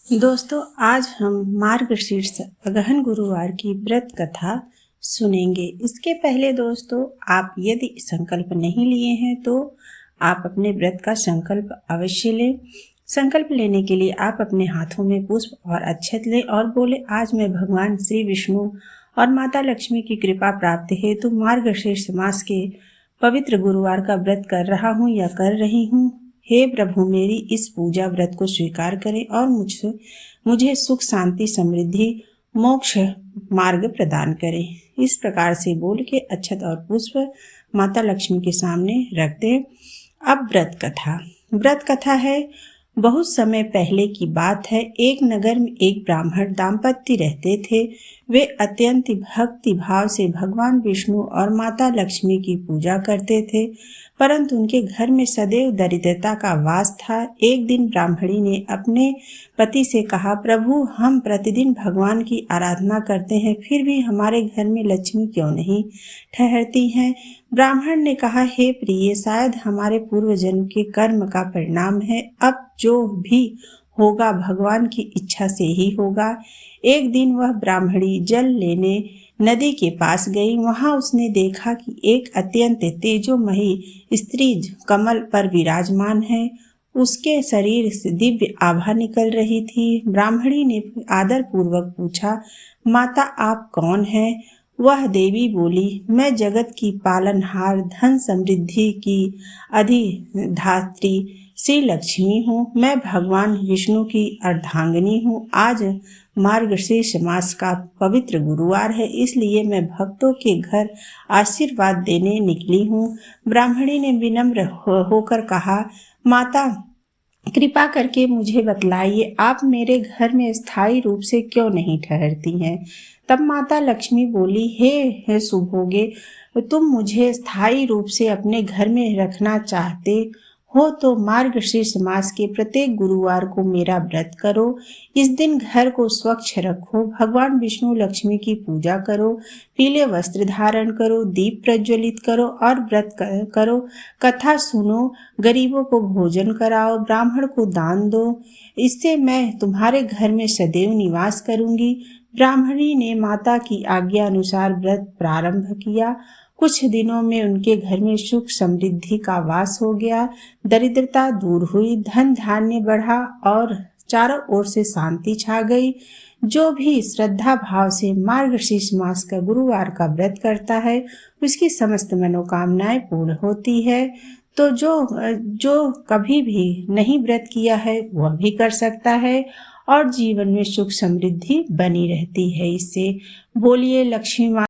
दोस्तों, आज हम मार्गशीर्ष अगहन गुरुवार की व्रत कथा सुनेंगे। इसके पहले दोस्तों, आप यदि संकल्प नहीं लिए हैं तो आप अपने व्रत का संकल्प अवश्य लें। संकल्प लेने के लिए आप अपने हाथों में पुष्प और अक्षत लें और बोले, आज मैं भगवान श्री विष्णु और माता लक्ष्मी की कृपा प्राप्त हेतु मार्गशीर्ष मास के पवित्र गुरुवार का व्रत कर रहा हूँ या कर रही हूँ। हे प्रभु, मेरी इस पूजा व्रत को स्वीकार करें और मुझे सुख शांति समृद्धि मोक्ष मार्ग प्रदान करें। इस प्रकार से बोल के अक्षत और पुष्प माता लक्ष्मी के सामने रख दें। अब व्रत कथा है। बहुत समय पहले की बात है। एक नगर में एक ब्राह्मण दाम्पत्य रहते थे। वे अत्यंत भक्ति भाव से भगवान विष्णु और माता लक्ष्मी की पूजा करते थे, परंतु उनके घर में सदैव दरिद्रता का वास था। एक दिन ब्राह्मणी ने अपने पति से कहा, प्रभु, हम प्रतिदिन भगवान की आराधना करते हैं, फिर भी हमारे घर में लक्ष्मी क्यों नहीं ठहरती हैं? ब्राह्मण ने कहा, हे प्रिय, शायद हमारे पूर्व जन्म के कर्म का परिणाम है। अब जो भी होगा भगवान की इच्छा से ही होगा। एक दिन वह ब्राह्मणी जल लेने नदी के पास गई। वहां उसने देखा कि एक अत्यंत तेजोमयी स्त्री कमल पर विराजमान है। उसके शरीर से दिव्य आभा निकल रही थी। ब्राह्मणी ने आदर पूर्वक पूछा, माता, आप कौन हैं? वह देवी बोली, मैं जगत की पालनहार, धन समृद्धि की अधिधात्री श्री लक्ष्मी हूँ। मैं भगवान विष्णु की अर्धांगिनी हूँ। आज मार्गशीर्ष मास का पवित्र गुरुवार है, इसलिए मैं भक्तों के घर आशीर्वाद देने निकली हूँ। ब्राह्मणी ने विनम्र होकर कहा, माता, कृपा करके मुझे बतलाइए, आप मेरे घर में स्थायी रूप से क्यों नहीं ठहरती हैं? तब माता लक्ष्मी बोली, हे सुभोगे, तुम मुझे स्थायी रूप से अपने घर में रखना चाहते हो तो मार्गशीर्ष मास के प्रत्येक गुरुवार को मेरा व्रत करो। इस दिन घर को स्वच्छ रखो, भगवान विष्णु लक्ष्मी की पूजा करो, पीले वस्त्र धारण करो, दीप प्रज्वलित करो और व्रत करो। कथा सुनो, गरीबों को भोजन कराओ, ब्राह्मण को दान दो। इससे मैं तुम्हारे घर में सदैव निवास करूंगी। ब्राह्मणी ने माता की आज्ञा अनुसार व्रत प्रारंभ किया। कुछ दिनों में उनके घर में सुख समृद्धि का वास हो गया। दरिद्रता दूर हुई, धन धान्य बढ़ा और चारों ओर से शांति छा गई। जो भी श्रद्धा भाव से मार्गशीर्ष मास का गुरुवार का व्रत करता है, उसकी समस्त मनोकामनाएं पूर्ण होती है। तो जो कभी भी नहीं व्रत किया है वह भी कर सकता है और जीवन में सुख समृद्धि बनी रहती है। इससे बोलिए, लक्ष्मी माता